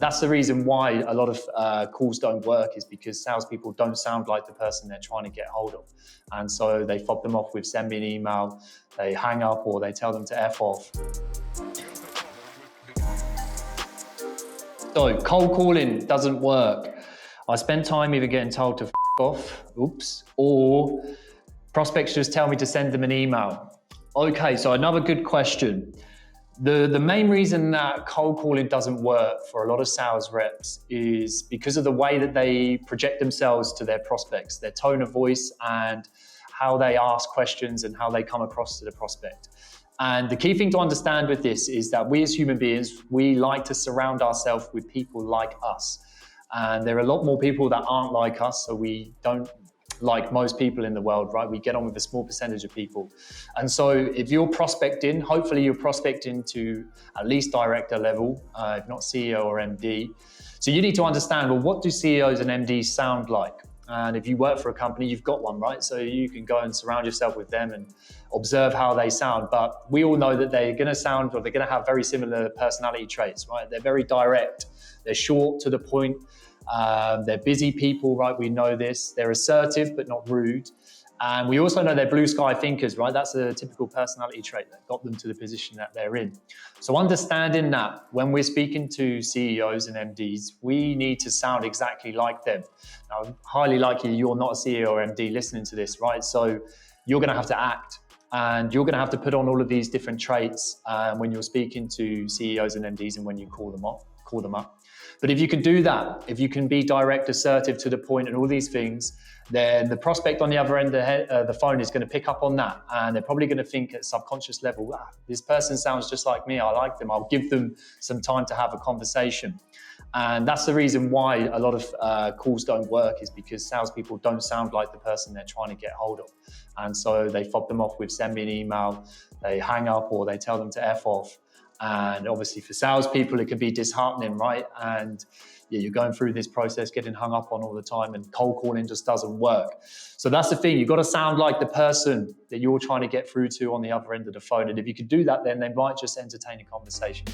that's the reason why a lot of calls don't work, is because salespeople don't sound like the person they're trying to get hold of. And so they fob them off with send me an email, they hang up, or they tell them to F off. So cold calling doesn't work. I spend time either getting told to F off, or prospects just tell me to send them an email. Okay, so another good question. The main reason that cold calling doesn't work for a lot of sales reps is because of the way that they project themselves to their prospects, their tone of voice and how they ask questions and how they come across to the prospect. And the key thing to understand with this is that we as human beings, we like to surround ourselves with people like us. And there are a lot more people that aren't like us, so we don't like most people in the world, right? We get on with a small percentage of people. And so if you're prospecting, hopefully you're prospecting to at least director level, if not CEO or MD. So you need to understand, well, what do CEOs and MDs sound like? And if you work for a company, you've got one, right? So you can go and surround yourself with them and observe how they sound. But we all know that they're going to sound, or they're going to have very similar personality traits, right? They're very direct. They're short, to the point. They're busy people, right? We know this. They're assertive, but not rude. And we also know they're blue sky thinkers, right? That's a typical personality trait that got them to the position that they're in. So understanding that when we're speaking to CEOs and MDs, we need to sound exactly like them. Now, highly likely you're not a CEO or MD listening to this, right? So you're going to have to act, and you're going to have to put on all of these different traits when you're speaking to CEOs and MDs and when you call them up. But if you can do that, if you can be direct, assertive, to the point, and all these things, then the prospect on the other end of the phone is going to pick up on that. And they're probably going to think at subconscious level, this person sounds just like me. I like them. I'll give them some time to have a conversation. And that's the reason why a lot of calls don't work, is because salespeople don't sound like the person they're trying to get hold of. And so they fob them off with send me an email, they hang up, or they tell them to F off. And obviously for salespeople, it can be disheartening, right? And you're going through this process, getting hung up on all the time, and cold calling just doesn't work. So that's the thing. You've got to sound like the person that you're trying to get through to on the other end of the phone. And if you could do that, then they might just entertain a conversation.